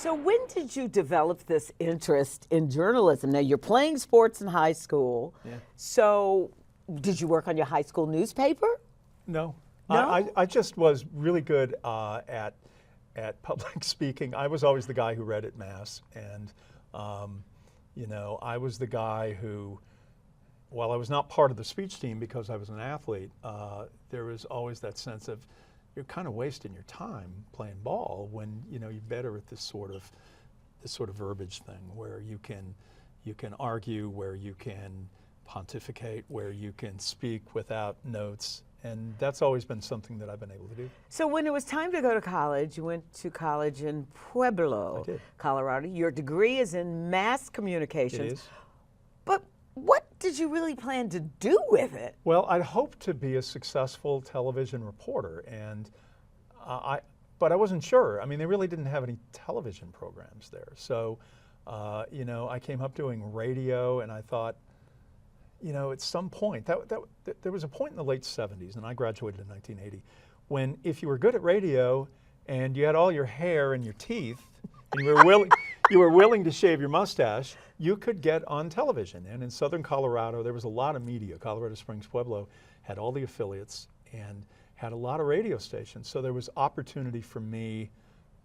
So when did you develop this interest in journalism? Now you're playing sports in high school. Yeah. So did you work on your high school newspaper? No. No? I just was really good at public speaking. I was always the guy who read at Mass, and I was the guy who, while I was not part of the speech team because I was an athlete, there was always that sense of you're kind of wasting your time playing ball when you're better at this sort of verbiage thing where you can argue, where you can pontificate, where you can speak without notes. And that's always been something that I've been able to do. So when it was time to go to college, you went to college in Pueblo, I did. Colorado. Your degree is in mass It communications. is. But what did you really plan to do with it? Well, I'd hoped to be a successful television reporter, and but I wasn't sure. I mean, they really didn't have any television programs there. So, I came up doing radio, and I thought, at some point, there was a point in the late 70s, and I graduated in 1980, when if you were good at radio and you had all your hair and your teeth, and you were willing to shave your mustache, you could get on television. And in southern Colorado, there was a lot of media. Colorado Springs, Pueblo had all the affiliates and had a lot of radio stations. So there was opportunity for me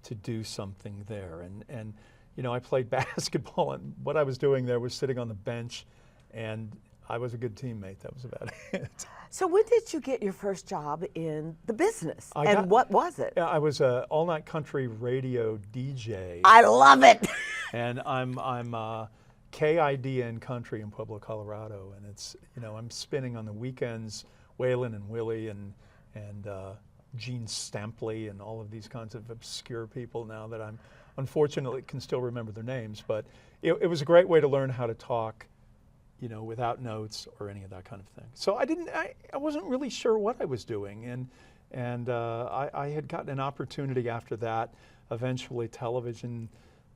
to do something there. And I played basketball, and what I was doing there was sitting on the bench, and I was a good teammate. That was about it. So when did you get your first job in the business? What was it? I was an all-night country radio DJ. I love it. And I'm KIDN Country in Pueblo, Colorado, and it's I'm spinning on the weekends, Waylon and Willie and Gene Stampley and all of these kinds of obscure people now that I'm unfortunately can still remember their names. But it was a great way to learn how to talk, without notes or any of that kind of thing. So I wasn't really sure what I was doing, and I had gotten an opportunity after that. Eventually, television.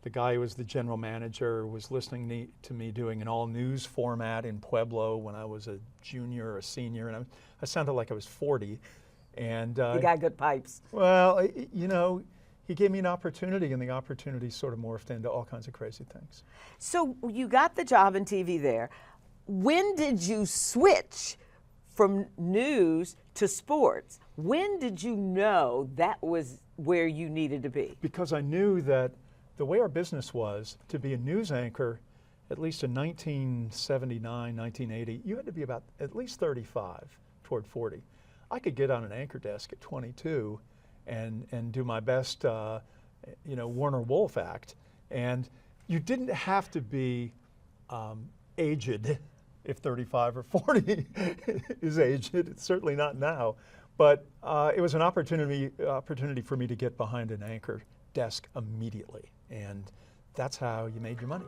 The guy who was the general manager was listening to me doing an all-news format in Pueblo when I was a junior or a senior, and I sounded like I was 40. And you got good pipes. Well, he gave me an opportunity, and the opportunity sort of morphed into all kinds of crazy things. So you got the job in TV there. When did you switch from news to sports? When did you know that was where you needed to be? Because I knew that the way our business was, to be a news anchor, at least in 1979, 1980, you had to be about at least 35 toward 40. I could get on an anchor desk at 22 and do my best, Warner Wolf act. And you didn't have to be aged if 35 or 40 is aged. It's certainly not now. But it was an opportunity for me to get behind an anchor desk immediately. And that's how you made your money.